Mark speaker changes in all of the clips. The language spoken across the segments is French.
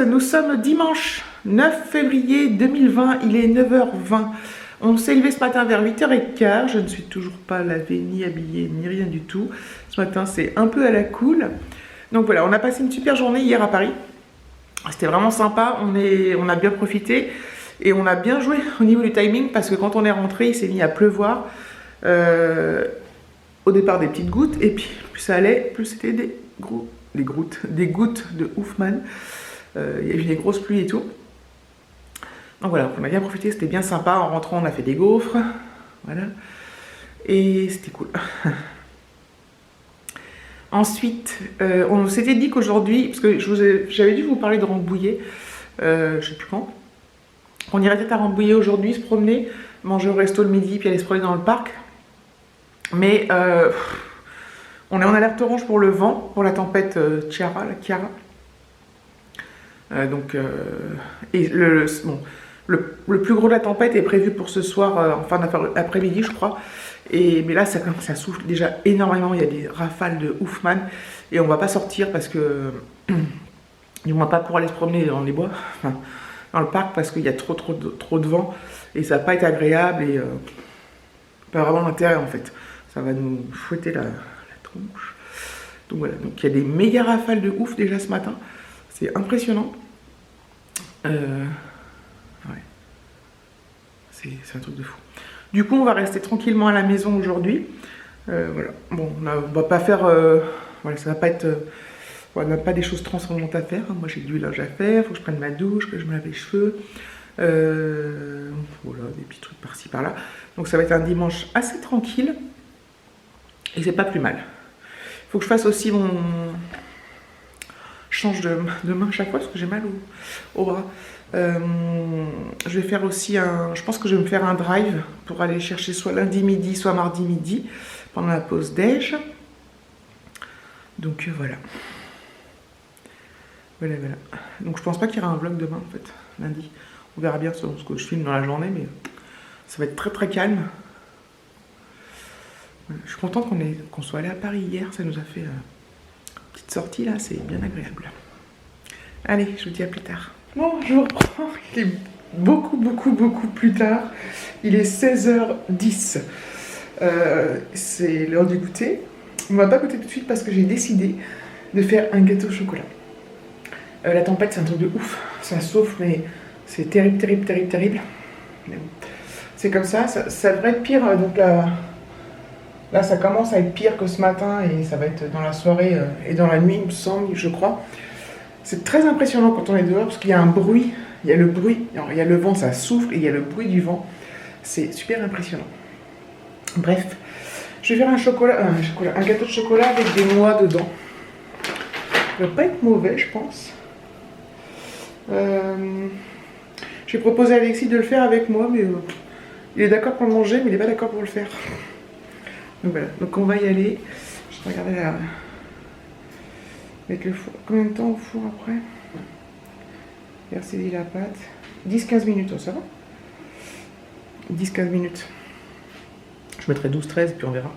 Speaker 1: nous sommes dimanche 9 février 2020, il est 9h20. On s'est levé ce matin vers 8h15, je ne suis toujours pas lavée, ni habillée, ni rien du tout. Ce matin, c'est un peu à la cool. Donc voilà, on a passé une super journée hier à Paris. C'était vraiment sympa, on a bien profité et on a bien joué au niveau du timing parce que quand on est rentré, il s'est mis à pleuvoir. Au départ des petites gouttes et puis plus ça allait, plus c'était des gouttes de Hoffmann. Il y a eu des grosses pluies et tout. Donc voilà, on a bien profité, c'était bien sympa. En rentrant, on a fait des gaufres. Voilà. Et c'était cool. Ensuite, on s'était dit qu'aujourd'hui, parce que j'avais dû vous parler de Rambouillet, je sais plus quand. On irait peut-être à Rambouillet aujourd'hui, se promener, manger au resto le midi, puis aller se promener dans le parc. Mais on est en alerte orange pour le vent, pour la tempête Chiara. Et le plus gros de la tempête est prévu pour ce soir, en fin d'après-midi, je crois. Mais là, ça souffle déjà énormément. Il y a des rafales de Hoffmann. Et on va pas sortir parce que... du moins pas pour aller se promener dans les bois, enfin, dans le parc, parce qu'il y a trop de vent. Et ça va pas être agréable et pas vraiment l'intérêt en fait. Ça va nous fouetter la tronche. Donc voilà, donc il y a des méga rafales de ouf déjà ce matin. C'est impressionnant. Ouais. C'est un truc de fou. Du coup, on va rester tranquillement à la maison aujourd'hui. Voilà. Bon, on va pas faire... voilà, ça va pas être... on n'a pas des choses transcendantes à faire. Moi, j'ai du linge à faire. Faut que je prenne ma douche, que je me lave les cheveux. Voilà, des petits trucs par-ci, par-là. Donc, ça va être un dimanche assez tranquille. Et c'est pas plus mal. Il faut que je fasse aussi mon... Je change de main chaque fois parce que j'ai mal au bras. Je vais faire aussi un... Je pense que je vais me faire un drive pour aller chercher soit lundi midi, soit mardi midi pendant la pause déj. Donc voilà. Voilà. Donc je pense pas qu'il y aura un vlog demain en fait, lundi. On verra bien selon ce que je filme dans la journée, mais ça va être très calme. Je suis contente qu'on soit allé à Paris hier, ça nous a fait une petite sortie là, c'est bien agréable. Allez, je vous dis à plus tard. Bon, je vous reprends, il est beaucoup plus tard. Il est 16h10. C'est l'heure du goûter. On ne va pas goûter tout de suite parce que j'ai décidé de faire un gâteau au chocolat. La tempête, c'est un truc de ouf. Ça souffle, mais c'est terrible. Mais bon, c'est comme ça devrait être pire. Donc là, ça commence à être pire que ce matin et ça va être dans la soirée et dans la nuit, il me semble, je crois. C'est très impressionnant quand on est dehors parce qu'il y a un bruit. Il y a le bruit, alors, il y a le vent, ça souffle et il y a le bruit du vent. C'est super impressionnant. Bref, je vais faire un gâteau de chocolat avec des noix dedans. Il ne va pas être mauvais, je pense. J'ai proposé à Alexis de le faire avec moi, mais il est d'accord pour le manger, mais il n'est pas d'accord pour le faire. Donc voilà, donc on va y aller. Je vais regarder mettre le four. Combien de temps au four après? Verser la pâte. 10-15 minutes, oh, ça va 10-15 minutes. Je mettrai 12-13 puis on verra.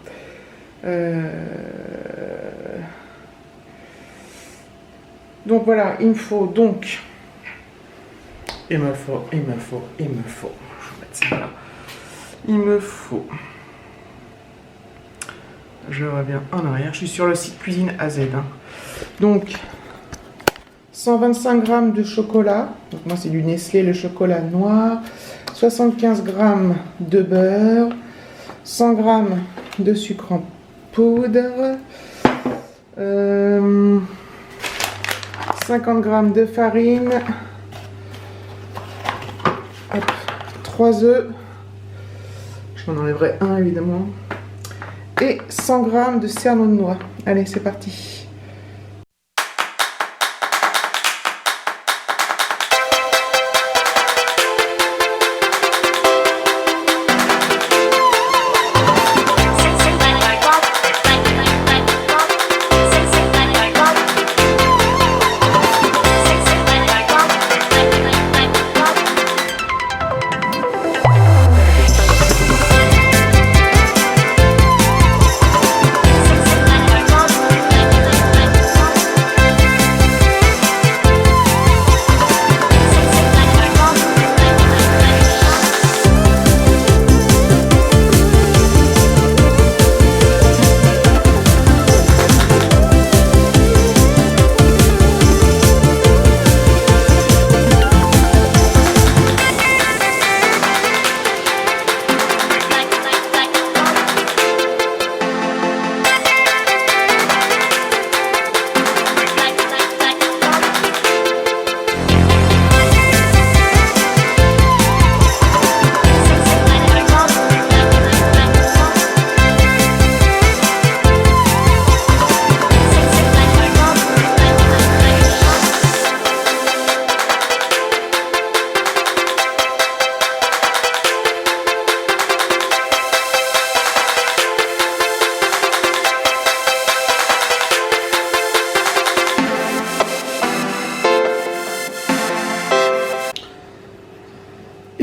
Speaker 1: Donc voilà, il me faut. Je vais mettre ça là. Il me faut. Je reviens en arrière. Je suis sur le site Cuisine AZ. Hein. Donc, 125 g de chocolat. Donc moi, c'est du Nestlé, le chocolat noir. 75 g de beurre. 100 g de sucre en poudre. 50 g de farine. Hop, 3 œufs. Je m'en enlèverai un, évidemment. Et 100 g de cerneau de noix. Allez, c'est parti.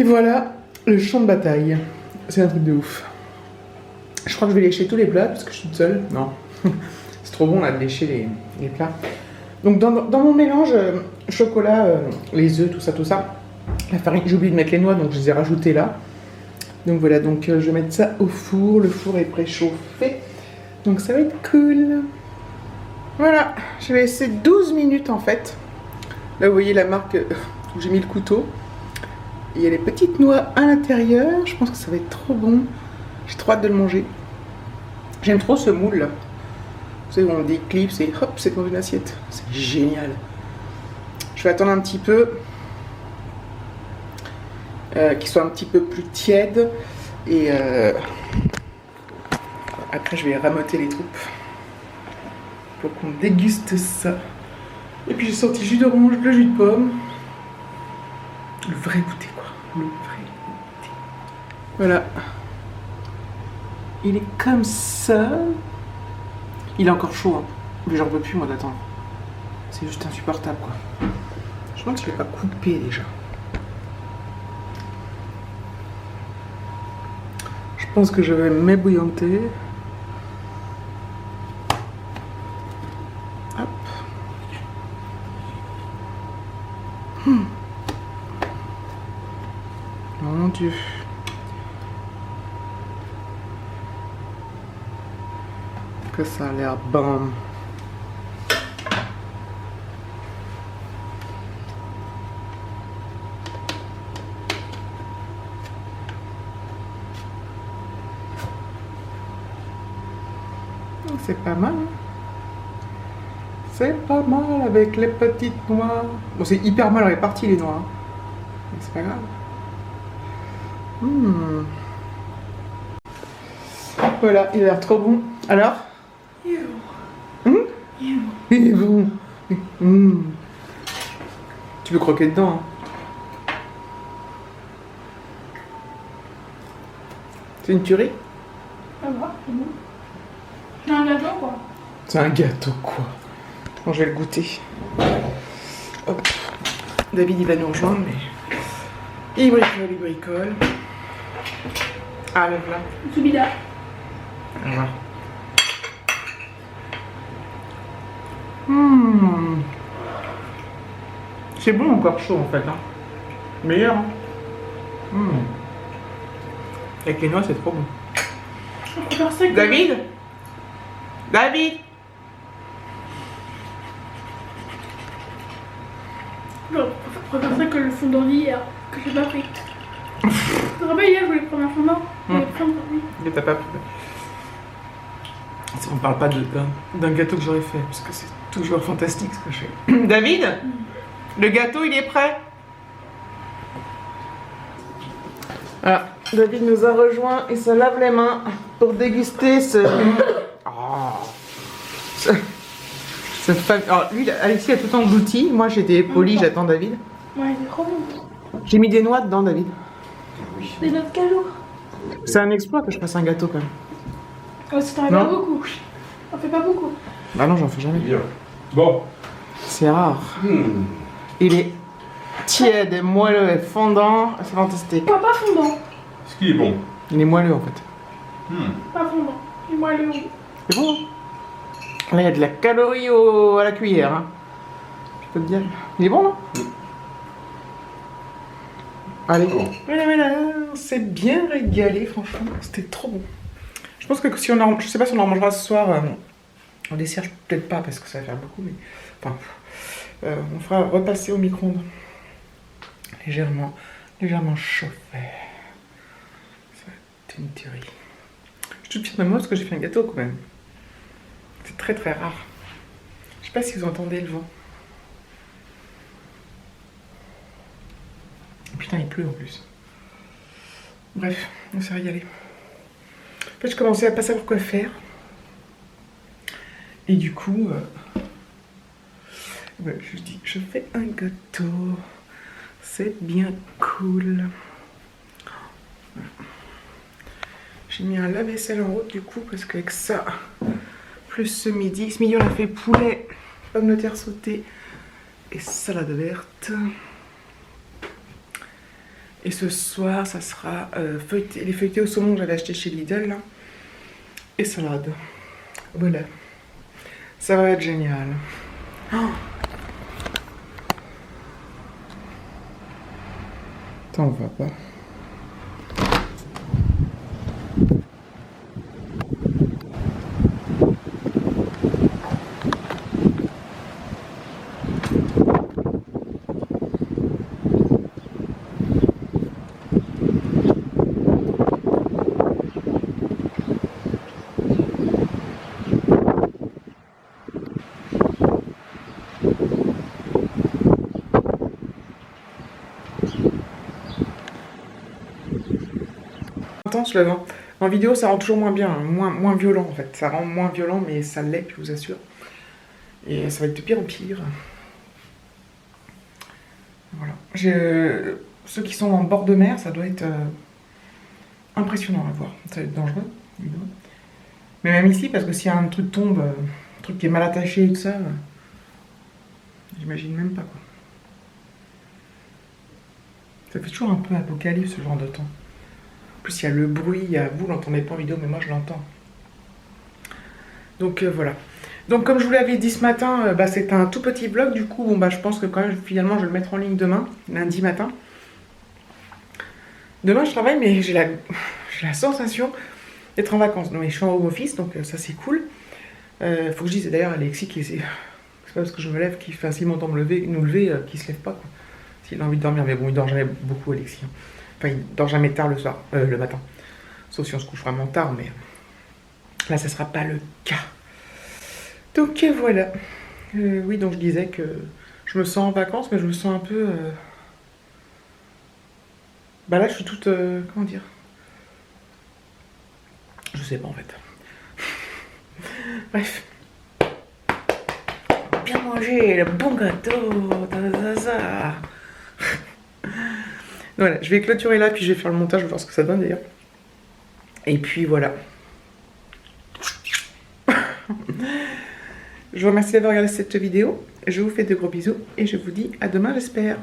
Speaker 1: voilà le champ de bataille. C'est un truc de ouf. Je crois que je vais lécher tous les plats parce que je suis toute seule. Non, c'est trop bon là de lécher les plats. Donc dans mon mélange, chocolat, les œufs, tout ça, la farine, j'ai oublié de mettre les noix donc je les ai rajoutées là. Donc voilà, donc je vais mettre ça au four, le four est préchauffé. Donc ça va être cool. Voilà, je vais laisser 12 minutes en fait. Là vous voyez la marque où j'ai mis le couteau. Il y a les petites noix à l'intérieur, je pense que ça va être trop bon. J'ai trop hâte de le manger. J'aime trop ce moule là. Vous savez, on déclipse et hop, c'est dans une assiette. C'est génial. Je vais attendre un petit peu. Qu'il soit un petit peu plus tiède. Et après, je vais ramoter les troupes. Pour qu'on déguste ça. Et puis j'ai sorti jus d'orange, le jus de pomme. Le vrai goûter quoi. Le vrai goûter. Voilà. Il est comme ça. Il est encore chaud, hein. Mais j'en peux plus moi d'attendre. C'est juste insupportable quoi. Je me demande si je ne l'ai pas coupé déjà. Je pense que je vais m'ébouillanter. Hop. Mon Dieu. Que ça a l'air bon. C'est pas mal. C'est pas mal avec les petites noix. Bon, c'est hyper mal réparti les noix. Mais c'est pas grave. Voilà, il a l'air trop bon. Alors? Il est bon. Tu peux croquer dedans. Hein. C'est une tuerie?
Speaker 2: Ça va, c'est bon. C'est un gâteau quoi.
Speaker 1: C'est un gâteau quoi. Bon, je vais le goûter. Hop. David il va nous rejoindre mais... Il bricole. Ah, lève là.
Speaker 2: Subida.
Speaker 1: Voilà. C'est bon encore chaud en fait. Hein. Meilleur. Hein. Avec les noix c'est trop bon. David? David?
Speaker 2: Je préfère ça que le fondant d'hier, que j'ai pas pris. Tu te rappelles hier, je voulais prendre un fondant. Je voulais prendre, oui.
Speaker 1: Mais t'as pas pris. On parle pas d'un gâteau que j'aurais fait, parce que c'est toujours fantastique ce que je fais. David? Le gâteau il est prêt? Voilà, David nous a rejoint et se lave les mains pour déguster ce... Alors lui, Alexis a tout englouti, moi j'étais poli, j'attends David.
Speaker 2: Ouais, c'est trop bon.
Speaker 1: J'ai mis des noix dedans David.
Speaker 2: Des noix de cajou.
Speaker 1: C'est un exploit que je fasse un gâteau quand même.
Speaker 2: Oh, si t'en fais pas beaucoup. T'en fais pas beaucoup.
Speaker 1: Bah non, j'en fais jamais.
Speaker 3: Bien. Bon.
Speaker 1: C'est rare. Il est tiède et moelleux et fondant, c'est fantastique.
Speaker 2: Pas fondant.
Speaker 3: Est-ce qu'il est bon?
Speaker 1: Il est moelleux en fait.
Speaker 2: Pas fondant. Et moi le.
Speaker 1: C'est bon. Là, il y a de la calorie à la cuillère. Hein. Je peux te dire. Il est bon, non? Allez.
Speaker 3: Bon.
Speaker 1: Voilà, on s'est bien régalé, franchement. C'était trop bon. Je pense que si on en... Je sais pas si on en mangera ce soir au dessert, peut-être pas parce que ça va faire beaucoup, mais... Enfin, on fera repasser au micro-ondes. Légèrement chauffé. C'est une tuerie. Je suis toute fière de moi parce que j'ai fait un gâteau quand même. C'est très très rare. Je sais pas si vous entendez le vent. Putain, il pleut en plus. Bref, on s'est régalé. En fait, je commençais à pas savoir quoi faire. Et du coup, je dis, je fais un gâteau. C'est bien cool. J'ai mis un lave-vaisselle en route du coup, parce qu'avec ça, plus ce midi on a fait poulet, pommes de terre sautées et salade verte. Et ce soir, ça sera les feuilletés au saumon que j'avais acheté chez Lidl, là. Et salade. Voilà. Ça va être génial. Oh. T'en vas pas. Intense le vent. En vidéo, ça rend toujours moins bien, hein, moins violent en fait. Ça rend moins violent, mais ça l'est, je vous assure. Et ça va être de pire en pire. Voilà. Ceux qui sont en bord de mer, ça doit être impressionnant à voir. Ça va être dangereux, évidemment. Mais même ici, parce que si un truc tombe, un truc qui est mal attaché et tout ça, j'imagine même pas quoi. Ça fait toujours un peu apocalypse ce genre de temps. En plus, il y a le bruit, vous l'entendez pas en vidéo, mais moi je l'entends. Donc voilà. Donc comme je vous l'avais dit ce matin, c'est un tout petit vlog. Du coup, bon, je pense que quand même, finalement, je vais le mettre en ligne demain, lundi matin. Demain, je travaille, mais j'ai la sensation d'être en vacances. Donc, je suis en home office, donc ça, c'est cool. Faut que je dise d'ailleurs à Alexis qui c'est pas parce que je me lève, s'il m'entend nous lever, qu'il se lève pas, quoi. S'il a envie de dormir, mais bon, il dort jamais beaucoup, Alexis. Enfin, il dort jamais tard le soir, le matin. Sauf si on se couche vraiment tard, mais là, ça sera pas le cas. Donc voilà. Oui, donc je disais que je me sens en vacances, mais je me sens un peu... là, je suis toute... comment dire? Je sais pas, en fait. Bref. Bien manger, le bon gâteau. Voilà, je vais clôturer là, puis je vais faire le montage, je vais voir ce que ça donne d'ailleurs. Et puis voilà. Je vous remercie d'avoir regardé cette vidéo. Je vous fais de gros bisous et je vous dis à demain, j'espère.